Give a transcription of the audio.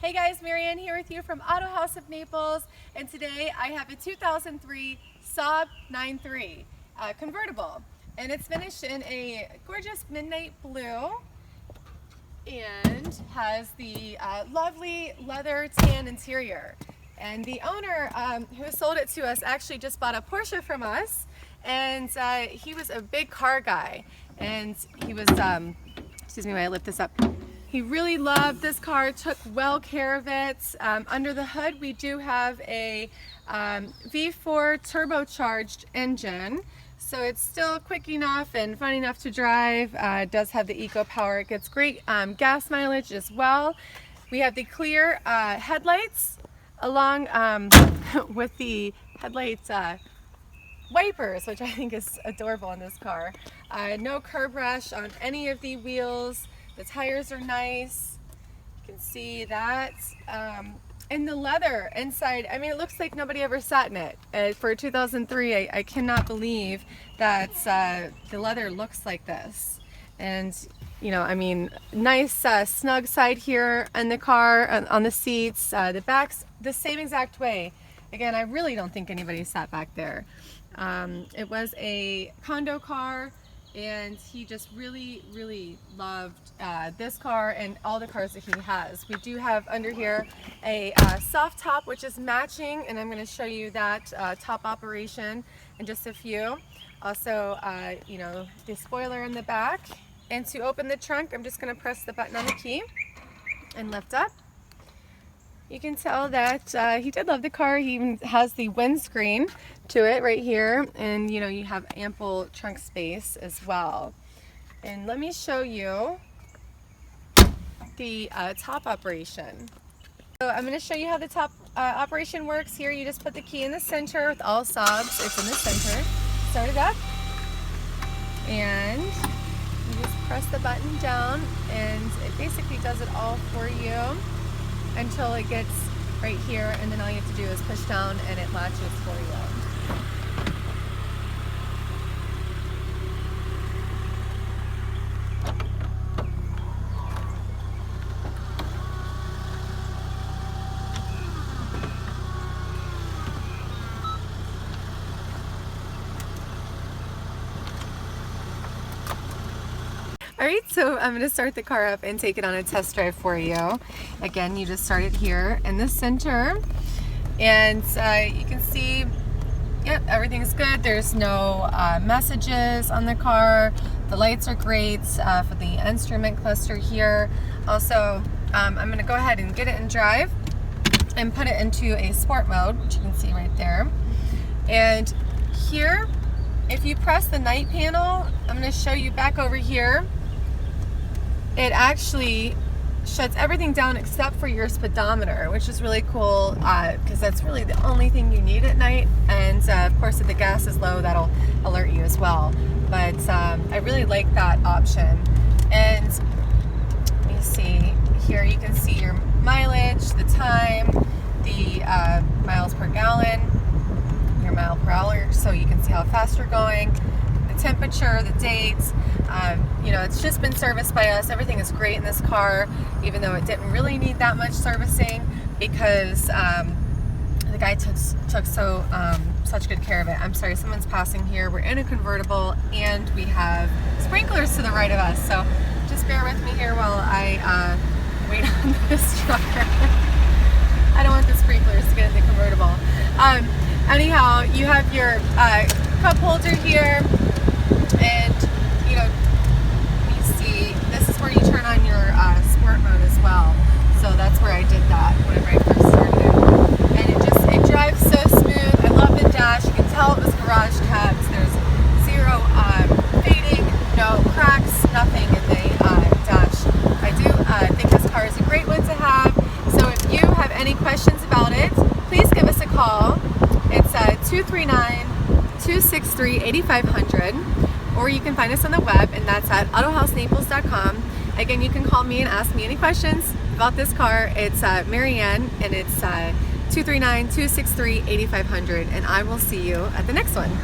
Hey guys, Marianne here with you from Autohaus of Naples, and today I have a 2003 Saab 9.3 convertible, and it's finished in a gorgeous midnight blue and has the lovely leather tan interior. And the owner who sold it to us actually just bought a Porsche from us, and he was a big car guy, and he was, excuse me while I lift this up. He really loved this car, took well care of it. Under the hood we do have a V4 turbocharged engine, so it's still quick enough and fun enough to drive. It does have the eco power. It gets great gas mileage as well. We have the clear headlights along with the headlights wipers, which I think is adorable in this car. No curb rash on any of the wheels. The tires are nice. You can see that. And the leather inside, I mean, it looks like nobody ever sat in it. For 2003, I cannot believe that the leather looks like this. And, you know, I mean, nice snug side here in the car, on the seats. The back's the same exact way. Again, I really don't think anybody sat back there. It was a condo car, and he just really loved this car and all the cars that he has. We do have under here a soft top, which is matching, and I'm going to show you that top operation in just a few. Also, you know, the spoiler in the back. And to open the trunk, I'm just going to press the button on the key and lift up. You can tell that he did love the car. He even has the windscreen to it right here, and you know, you have ample trunk space as well. And let me show you the top operation. So I'm going to show you how the top operation works. Here you just put the key in the center. With all Saabs, it's in the center. Start it up, and you just press the button down, and it basically does it all for you until it gets right here, and then all you have to do is push down and it latches for you. Alright, so I'm going to start the car up and take it on a test drive for you. Again, you just start it here in the center, and you can see, yep, everything's good. There's no messages on the car. The lights are great for the instrument cluster here. Also, I'm going to go ahead and get it in drive and put it into a sport mode, which you can see right there. And here, if you press the night panel, I'm going to show you back over here. It actually shuts everything down except for your speedometer, which is really cool because that's really the only thing you need at night. And of course, if the gas is low, that'll alert you as well. But I really like that option. And you see here, you can see your mileage, the time, the miles per gallon, your mile per hour, so you can see how fast you're going, the temperature, the dates. You know, it's just been serviced by us. Everything is great in this car, even though it didn't really need that much servicing, because the guy took such good care of it. I'm sorry, someone's passing here. We're in a convertible, and we have sprinklers to the right of us, so just bear with me here while I wait on this trucker. I don't want the sprinklers to get in the convertible. Anyhow, you have your cup holder here, and you know, you see this is where you turn on your sport mode as well. So that's where I did that whenever I first started it, and it drives so smooth. I love the dash. You can tell it was garage kept. There's zero fading, no cracks, nothing in the dash. I do think this car is a great one to have. So if you have any questions about it, please give us a call. It's 239-263-8500, or you can find us on the web, and that's at autohausnaples.com. Again, you can call me and ask me any questions about this car. It's Marianne, and it's 239-263-8500, and I will see you at the next one.